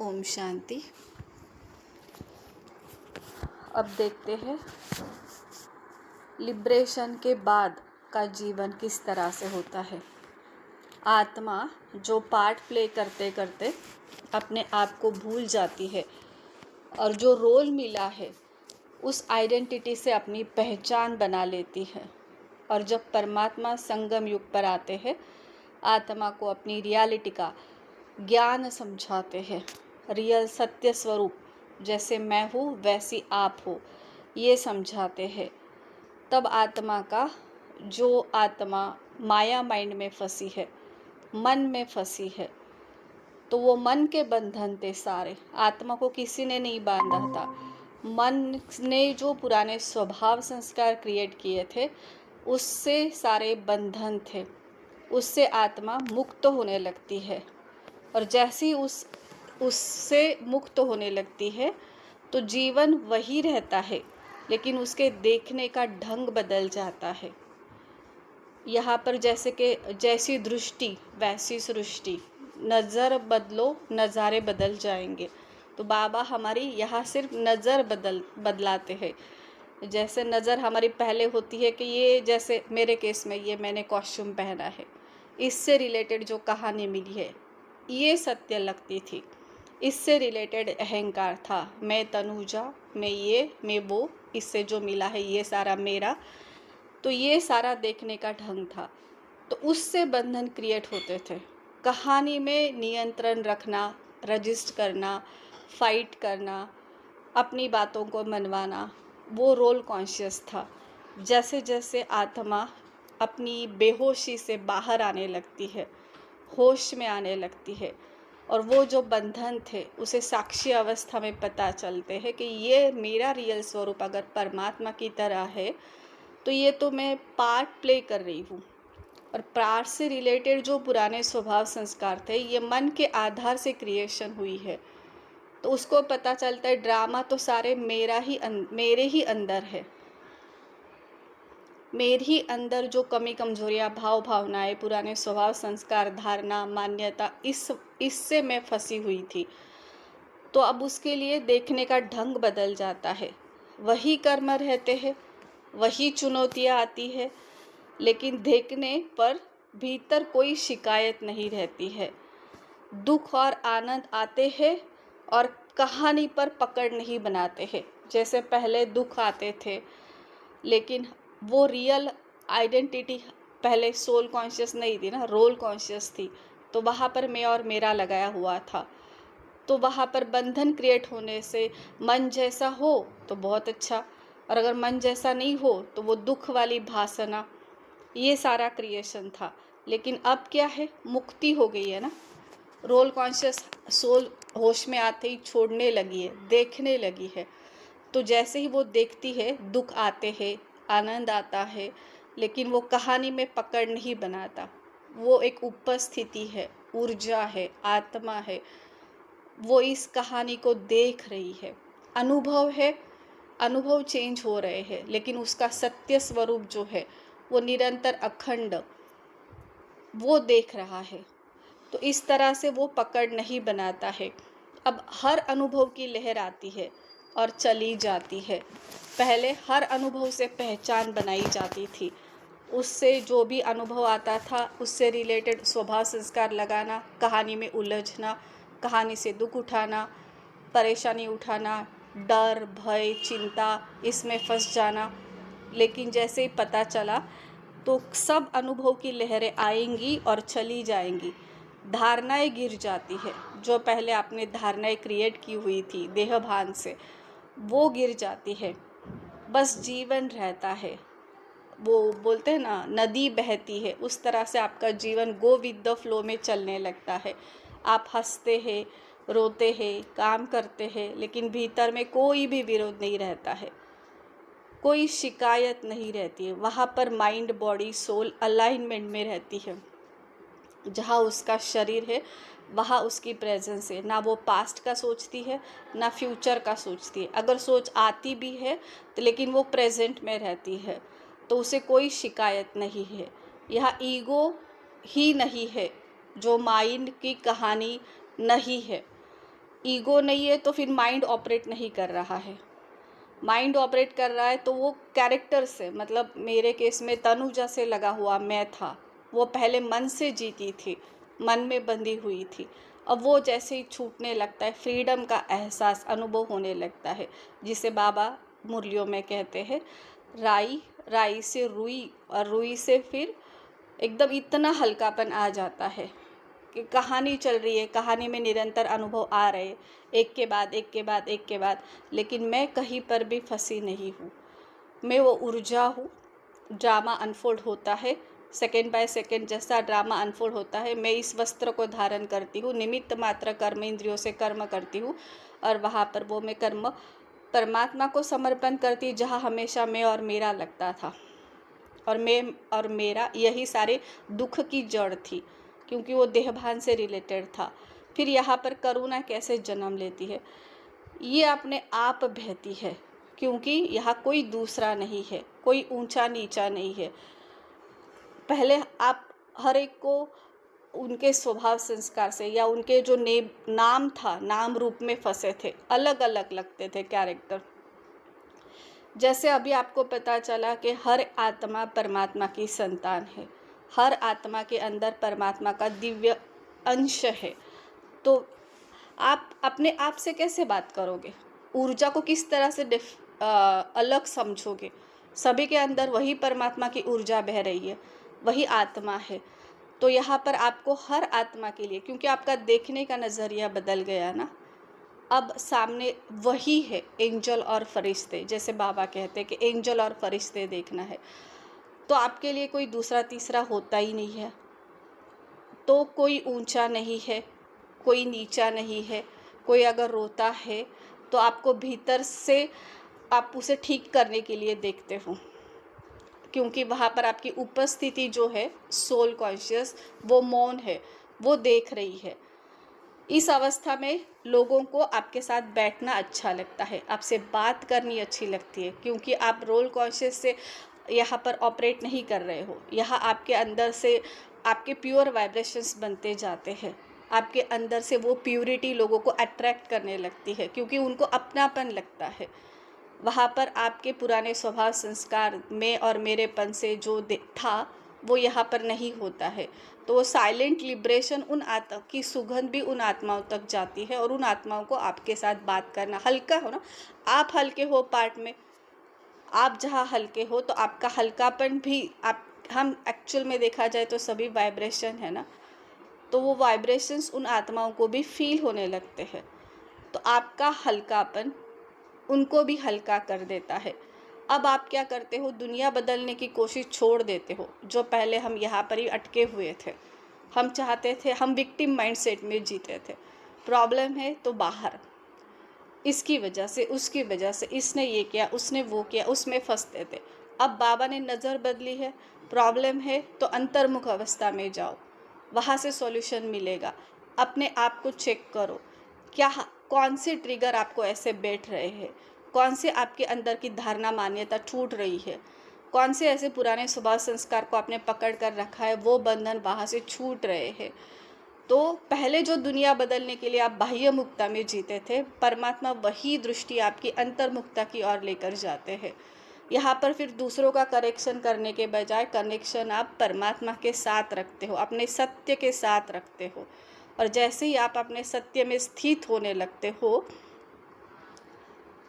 ओम शांति। अब देखते हैं लिब्रेशन के बाद का जीवन किस तरह से होता है। आत्मा जो पार्ट प्ले करते करते अपने आप को भूल जाती है और जो रोल मिला है उस आइडेंटिटी से अपनी पहचान बना लेती है, और जब परमात्मा संगम युग पर आते हैं आत्मा को अपनी रियलिटी का ज्ञान समझाते हैं। रियल सत्य स्वरूप जैसे मैं हूँ वैसी आप हो ये समझाते हैं। तब आत्मा का जो आत्मा माया माइंड में फंसी है, मन में फंसी है, तो वो मन के बंधन थे सारे। आत्मा को किसी ने नहीं बांधा था। मन ने जो पुराने स्वभाव संस्कार क्रिएट किए थे उससे सारे बंधन थे। उससे आत्मा मुक्त होने लगती है, और जैसे ही उससे मुक्त होने लगती है तो जीवन वही रहता है, लेकिन उसके देखने का ढंग बदल जाता है। यहाँ पर जैसे कि जैसी दृष्टि वैसी सृष्टि, नज़र बदलो नज़ारे बदल जाएंगे। तो बाबा हमारी यहाँ सिर्फ नज़र बदलाते हैं। जैसे नज़र हमारी पहले होती है कि ये, जैसे मेरे केस में ये मैंने कॉस्ट्यूम पहना है, इससे रिलेटेड जो कहानी मिली है ये सत्य लगती थी। इससे रिलेटेड अहंकार था, मैं तनुजा, मैं ये, मैं वो, इससे जो मिला है ये सारा मेरा। तो ये सारा देखने का ढंग था। तो उससे बंधन क्रिएट होते थे। कहानी में नियंत्रण रखना, रजिस्ट करना, फाइट करना, अपनी बातों को मनवाना, वो रोल कॉन्शियस था। जैसे जैसे आत्मा अपनी बेहोशी से बाहर आने लगती है, होश में आने लगती है, और वो जो बंधन थे उसे साक्षी अवस्था में पता चलते हैं कि ये मेरा रियल स्वरूप अगर परमात्मा की तरह है तो ये तो मैं पार्ट प्ले कर रही हूँ। और पार्ट से रिलेटेड जो पुराने स्वभाव संस्कार थे ये मन के आधार से क्रिएशन हुई है। तो उसको पता चलता है ड्रामा तो सारे मेरे ही अंदर है। मेरे ही अंदर जो कमी कमजोरियाँ, भाव भावनाएं, पुराने स्वभाव संस्कार, धारणा, मान्यता, इससे मैं फंसी हुई थी। तो अब उसके लिए देखने का ढंग बदल जाता है। वही कर्म रहते हैं, वही चुनौतियाँ आती है, लेकिन देखने पर भीतर कोई शिकायत नहीं रहती है। दुख और आनंद आते हैं और कहानी पर पकड़ नहीं बनाते हैं। जैसे पहले दुख आते थे, लेकिन वो रियल आइडेंटिटी पहले सोल कॉन्शियस नहीं थी ना, रोल कॉन्शियस थी। तो वहाँ पर मैं और मेरा लगाया हुआ था। तो वहाँ पर बंधन क्रिएट होने से मन जैसा हो तो बहुत अच्छा, और अगर मन जैसा नहीं हो तो वो दुख वाली भासना, ये सारा क्रिएशन था। लेकिन अब क्या है, मुक्ति हो गई है ना। रोल कॉन्शियस सोल होश में आते ही छोड़ने लगी है, देखने लगी है। तो जैसे ही वो देखती है दुख आते हैं, आनंद आता है, लेकिन वो कहानी में पकड़ नहीं बनाता। वो एक उपस्थिति है, ऊर्जा है, आत्मा है, वो इस कहानी को देख रही है। अनुभव है, अनुभव चेंज हो रहे हैं, लेकिन उसका सत्य स्वरूप जो है वो निरंतर अखंड वो देख रहा है। तो इस तरह से वो पकड़ नहीं बनाता है। अब हर अनुभव की लहर आती है और चली जाती है। पहले हर अनुभव से पहचान बनाई जाती थी। उससे जो भी अनुभव आता था उससे रिलेटेड स्वभाव संस्कार लगाना, कहानी में उलझना, कहानी से दुख उठाना, परेशानी उठाना, डर, भय, चिंता, इसमें फंस जाना। लेकिन जैसे ही पता चला तो सब अनुभव की लहरें आएंगी और चली जाएंगी। धारणाएं गिर जाती है, जो पहले आपने धारणाएं क्रिएट की हुई थी देह भान से, वो गिर जाती है। बस जीवन रहता है। वो बोलते हैं ना, नदी बहती है, उस तरह से आपका जीवन गो विद द फ्लो में चलने लगता है। आप हंसते हैं, रोते हैं, काम करते हैं, लेकिन भीतर में कोई भी विरोध नहीं रहता है, कोई शिकायत नहीं रहती है। वहाँ पर माइंड, बॉडी, सोल अलाइनमेंट में रहती है। जहाँ उसका शरीर है वहाँ उसकी प्रेजेंस है। ना वो पास्ट का सोचती है ना फ्यूचर का सोचती है। अगर सोच आती भी है तो लेकिन वो प्रेजेंट में रहती है, तो उसे कोई शिकायत नहीं है। यहाँ ईगो ही नहीं है, जो माइंड की कहानी नहीं है। ईगो नहीं है तो फिर माइंड ऑपरेट नहीं कर रहा है। माइंड ऑपरेट कर रहा है तो वो कैरेक्टर से, मतलब मेरे केस में तनुजा से लगा हुआ मैं था, वो पहले मन से जीती थी, मन में बंधी हुई थी। अब वो जैसे ही छूटने लगता है, फ्रीडम का एहसास अनुभव होने लगता है, जिसे बाबा मुरलियों में कहते हैं राई, राई से रुई, और रुई से फिर एकदम इतना हल्कापन आ जाता है कि कहानी चल रही है, कहानी में निरंतर अनुभव आ रहे, एक के बाद एक के बाद एक के बाद, लेकिन मैं कहीं पर भी फंसी नहीं हूँ। मैं वो ऊर्जा हूँ। ड्रामा अनफोल्ड होता है, सेकेंड बाय सेकेंड जैसा ड्रामा अनफोल्ड होता है, मैं इस वस्त्र को धारण करती हूँ, निमित्त मात्र कर्म इंद्रियों से कर्म करती हूँ, और वहाँ पर वो मैं कर्म परमात्मा को समर्पण करती, जहाँ हमेशा मैं और मेरा लगता था, और मैं और मेरा यही सारे दुख की जड़ थी, क्योंकि वो देहभान से रिलेटेड था। फिर यहाँ पर करुणा कैसे जन्म लेती है, ये अपने आप बहती है, क्योंकि यहाँ कोई दूसरा नहीं है, कोई ऊंचा नीचा नहीं है। पहले आप हर एक को उनके स्वभाव संस्कार से या उनके जो नाम था, नाम रूप में फंसे थे, अलग अलग लगते थे कैरेक्टर। जैसे अभी आपको पता चला कि हर आत्मा परमात्मा की संतान है, हर आत्मा के अंदर परमात्मा का दिव्य अंश है, तो आप अपने आप से कैसे बात करोगे? ऊर्जा को किस तरह से अलग समझोगे? सभी के अंदर वही परमात्मा की ऊर्जा बह रही है, वही आत्मा है। तो यहाँ पर आपको हर आत्मा के लिए, क्योंकि आपका देखने का नज़रिया बदल गया ना, अब सामने वही है, एंजल और फरिश्ते, जैसे बाबा कहते हैं कि एंजल और फरिश्ते देखना है, तो आपके लिए कोई दूसरा तीसरा होता ही नहीं है। तो कोई ऊंचा नहीं है, कोई नीचा नहीं है। कोई अगर रोता है तो आपको भीतर से आप उसे ठीक करने के लिए देखते हो, क्योंकि वहाँ पर आपकी उपस्थिति जो है, सोल कॉन्शियस, वो मौन है, वो देख रही है। इस अवस्था में लोगों को आपके साथ बैठना अच्छा लगता है, आपसे बात करनी अच्छी लगती है, क्योंकि आप रोल कॉन्शियस से यहाँ पर ऑपरेट नहीं कर रहे हो। यहाँ आपके अंदर से आपके प्योर वाइब्रेशंस बनते जाते हैं, आपके अंदर से वो प्यूरिटी लोगों को अट्रैक्ट करने लगती है, क्योंकि उनको अपनापन लगता है। वहाँ पर आपके पुराने स्वभाव संस्कार में और मेरेपन से जो था, वो यहाँ पर नहीं होता है। तो वो साइलेंट लिबरेशन उन आत्मा की सुगंध भी उन आत्माओं तक जाती है, और उन आत्माओं को आपके साथ बात करना हल्का हो ना, आप हल्के हो पार्ट में, आप जहाँ हल्के हो तो आपका हल्कापन भी आप, हम एक्चुअल में देखा जाए तो सभी वाइब्रेशन है ना, तो वो वाइब्रेशंस उन आत्माओं को भी फील होने लगते हैं, तो आपका हल्कापन उनको भी हल्का कर देता है। अब आप क्या करते हो, दुनिया बदलने की कोशिश छोड़ देते हो। जो पहले हम यहाँ पर ही अटके हुए थे, हम चाहते थे, हम विक्टिम माइंडसेट में जीते थे, प्रॉब्लम है तो बाहर, इसकी वजह से, उसकी वजह से, इसने ये किया, उसने वो किया, उसमें फंसते थे। अब बाबा ने नज़र बदली है, प्रॉब्लम है तो अंतर्मुख अवस्था में जाओ, वहाँ से सॉल्यूशन मिलेगा। अपने आप को चेक करो, क्या कौन से ट्रिगर आपको ऐसे बैठ रहे हैं, कौन से आपके अंदर की धारणा मान्यता टूट रही है, कौन से ऐसे पुराने स्वभाव संस्कार को आपने पकड़ कर रखा है, वो बंधन वहाँ से छूट रहे हैं। तो पहले जो दुनिया बदलने के लिए आप बाह्य मुक्ता में जीते थे, परमात्मा वही दृष्टि आपकी अंतर्मुक्ता की ओर लेकर जाते हैं। यहाँ पर फिर दूसरों का करेक्शन करने के बजाय कनेक्शन आप परमात्मा के साथ रखते हो, अपने सत्य के साथ रखते हो, और जैसे ही आप अपने सत्य में स्थित होने लगते हो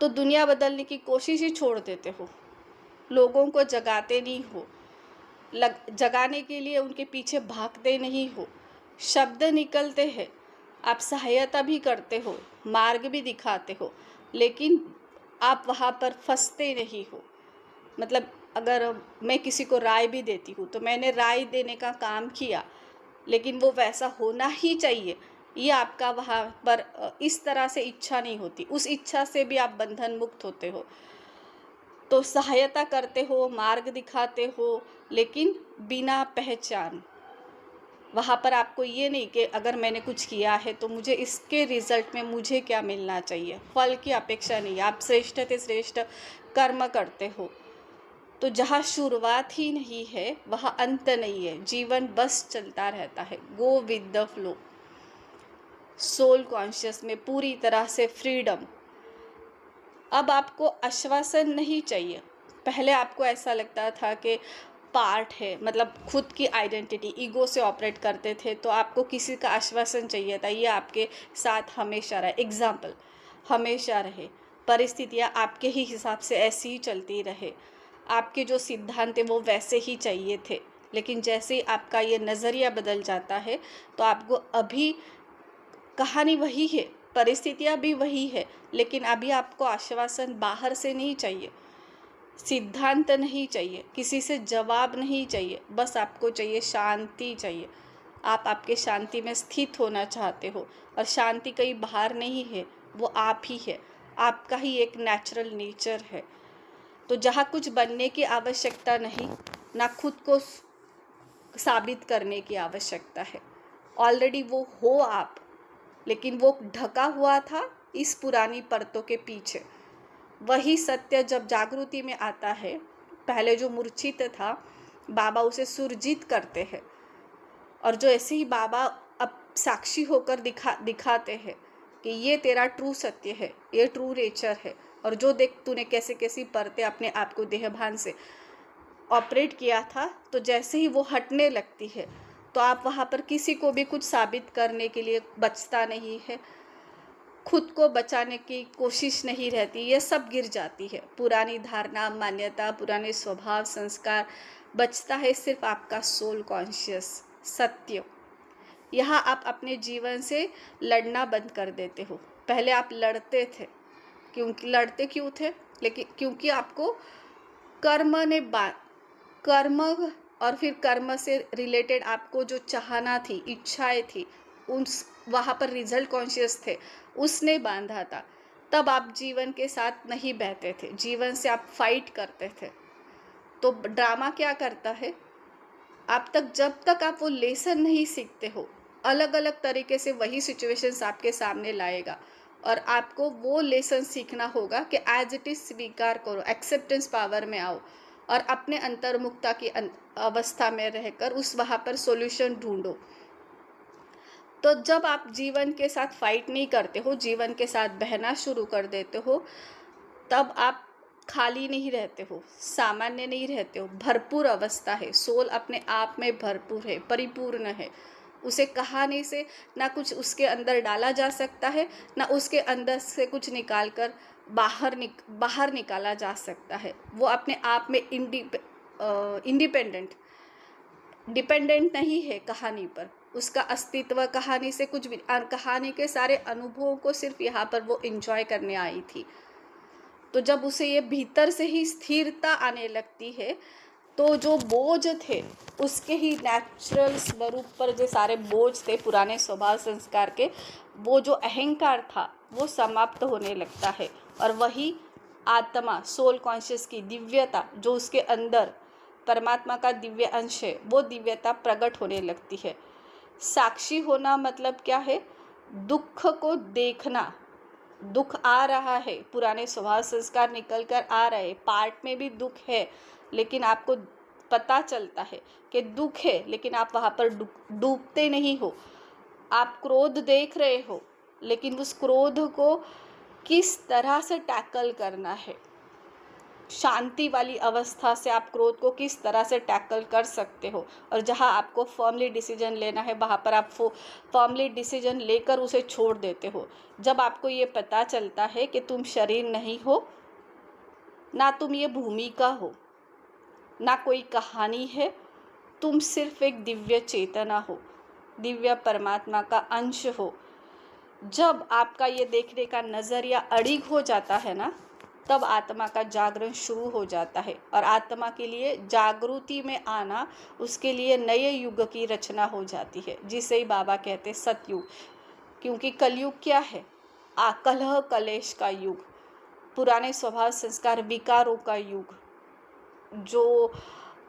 तो दुनिया बदलने की कोशिश ही छोड़ देते हो। लोगों को जगाते नहीं हो, जगाने के लिए उनके पीछे भागते नहीं हो। शब्द निकलते हैं, आप सहायता भी करते हो, मार्ग भी दिखाते हो, लेकिन आप वहाँ पर फंसते नहीं हो। मतलब अगर मैं किसी को राय भी देती हूँ तो मैंने राय देने का काम किया, लेकिन वो वैसा होना ही चाहिए, ये आपका वहाँ पर इस तरह से इच्छा नहीं होती, उस इच्छा से भी आप बंधन मुक्त होते हो। तो सहायता करते हो, मार्ग दिखाते हो, लेकिन बिना पहचान। वहाँ पर आपको ये नहीं कि अगर मैंने कुछ किया है तो मुझे इसके रिजल्ट में मुझे क्या मिलना चाहिए, फल की अपेक्षा नहीं, आप श्रेष्ठ से श्रेष्ठ कर्म करते हो। तो जहाँ शुरुआत ही नहीं है वहाँ अंत नहीं है, जीवन बस चलता रहता है, go with the flow. Soul conscious में पूरी तरह से फ्रीडम। अब आपको आश्वासन नहीं चाहिए। पहले आपको ऐसा लगता था कि पार्ट है, मतलब खुद की आइडेंटिटी, ईगो से ऑपरेट करते थे, तो आपको किसी का आश्वासन चाहिए था, ये आपके साथ हमेशा रहे, एग्जाम्पल हमेशा रहे, परिस्थितियाँ आपके ही हिसाब से ऐसी ही चलती रहे, आपके जो सिद्धांत थे वो वैसे ही चाहिए थे। लेकिन जैसे ही आपका ये नज़रिया बदल जाता है तो आपको अभी कहानी वही है, परिस्थितियाँ भी वही है, लेकिन अभी आपको आश्वासन बाहर से नहीं चाहिए, सिद्धांत नहीं चाहिए, किसी से जवाब नहीं चाहिए, बस आपको चाहिए शांति चाहिए। आप आपके शांति में स्थित होना चाहते हो, और शांति कहीं बाहर नहीं है, वो आप ही है, आपका ही एक नेचुरल नेचर है। तो जहाँ कुछ बनने की आवश्यकता नहीं, ना खुद को साबित करने की आवश्यकता है, ऑलरेडी वो हो आप, लेकिन वो ढका हुआ था इस पुरानी परतों के पीछे। वही सत्य जब जागृति में आता है, पहले जो मूर्छित था बाबा उसे सुरजित करते हैं, और जो ऐसे ही बाबा अब साक्षी होकर दिखाते हैं कि ये तेरा ट्रू सत्य है, ये ट्रू नेचर है, और जो देख तूने कैसे कैसी परतें अपने आप को देहभान से ऑपरेट किया था, तो जैसे ही वो हटने लगती है तो आप वहाँ पर किसी को भी कुछ साबित करने के लिए बचता नहीं है, खुद को बचाने की कोशिश नहीं रहती, ये सब गिर जाती है। पुरानी धारणा, मान्यता, पुराने स्वभाव, संस्कार, बचता है सिर्फ आपका सोल कॉन्शियस सत्य। यहाँ आप अपने जीवन से लड़ना बंद कर देते हो। पहले आप लड़ते थे, लड़ते क्यों थे? लेकिन क्योंकि आपको कर्म और फिर कर्म से रिलेटेड आपको जो चाहना थी, इच्छाएं थी, उस वहाँ पर रिजल्ट कॉन्शियस थे, उसने बांधा था। तब आप जीवन के साथ नहीं बहते थे, जीवन से आप फाइट करते थे। तो ड्रामा क्या करता है, जब तक आप वो लेसन नहीं सीखते हो, अलग अलग तरीके से वही सिचुएशंस आपके सामने लाएगा, और आपको वो लेसन सीखना होगा कि एज इट इज़ स्वीकार करो, एक्सेप्टेंस पावर में आओ, और अपने अंतर्मुखता की अवस्था में रहकर उस वहाँ पर सॉल्यूशन ढूंढो। तो जब आप जीवन के साथ फाइट नहीं करते हो, जीवन के साथ बहना शुरू कर देते हो, तब आप खाली नहीं रहते हो, सामान्य नहीं रहते हो, भरपूर अवस्था है, सोल अपने आप में भरपूर है, परिपूर्ण है। उसे कहानी से ना कुछ उसके अंदर डाला जा सकता है, ना उसके अंदर से कुछ निकाल कर बाहर निकाला जा सकता है। वो अपने आप में इंडिपेंडेंट, डिपेंडेंट नहीं है कहानी पर, उसका अस्तित्व कहानी से कुछ भी, कहानी के सारे अनुभवों को सिर्फ यहाँ पर वो एंजॉय करने आई थी। तो जब उसे ये भीतर से ही स्थिरता आने लगती है, तो जो बोझ थे उसके ही नेचुरल स्वरूप पर जो सारे बोझ थे पुराने स्वभाव संस्कार के, वो जो अहंकार था वो समाप्त होने लगता है, और वही आत्मा, सोल कॉन्शियस की दिव्यता, जो उसके अंदर परमात्मा का दिव्य अंश है, वो दिव्यता प्रकट होने लगती है। साक्षी होना मतलब क्या है? दुख को देखना, दुख आ रहा है, पुराने स्वभाव संस्कार निकल कर आ रहे, पार्ट में भी दुख है, लेकिन आपको पता चलता है कि दुख है, लेकिन आप वहाँ पर डूबते नहीं हो। आप क्रोध देख रहे हो, लेकिन उस क्रोध को किस तरह से टैकल करना है, शांति वाली अवस्था से आप क्रोध को किस तरह से टैकल कर सकते हो, और जहाँ आपको फर्मली डिसीजन लेना है वहाँ पर आप फर्मली डिसीजन लेकर उसे छोड़ देते हो। जब आपको ये पता चलता है कि तुम शरीर नहीं हो, ना तुम ये भूमिका हो, ना कोई कहानी है, तुम सिर्फ एक दिव्य चेतना हो, दिव्य परमात्मा का अंश हो। जब आपका ये देखने का नज़रिया अड़िग हो जाता है ना, तब आत्मा का जागरण शुरू हो जाता है, और आत्मा के लिए जागृति में आना, उसके लिए नए युग की रचना हो जाती है, जिसे ही बाबा कहते सतयुग। क्योंकि कलयुग क्या है? कलह कलेश का युग, पुराने स्वभाव संस्कार विकारों का युग, जो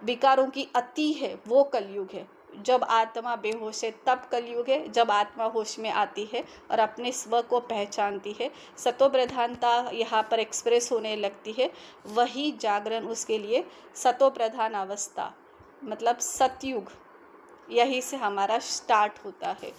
विकारों की अति है वो कलयुग है। जब आत्मा बेहोश है तब कलयुग है, जब आत्मा होश में आती है और अपने स्व को पहचानती है, सतो प्रधानता यहाँ पर एक्सप्रेस होने लगती है, वही जागरण उसके लिए सतो प्रधान अवस्था, मतलब सतयुग, यही से हमारा स्टार्ट होता है।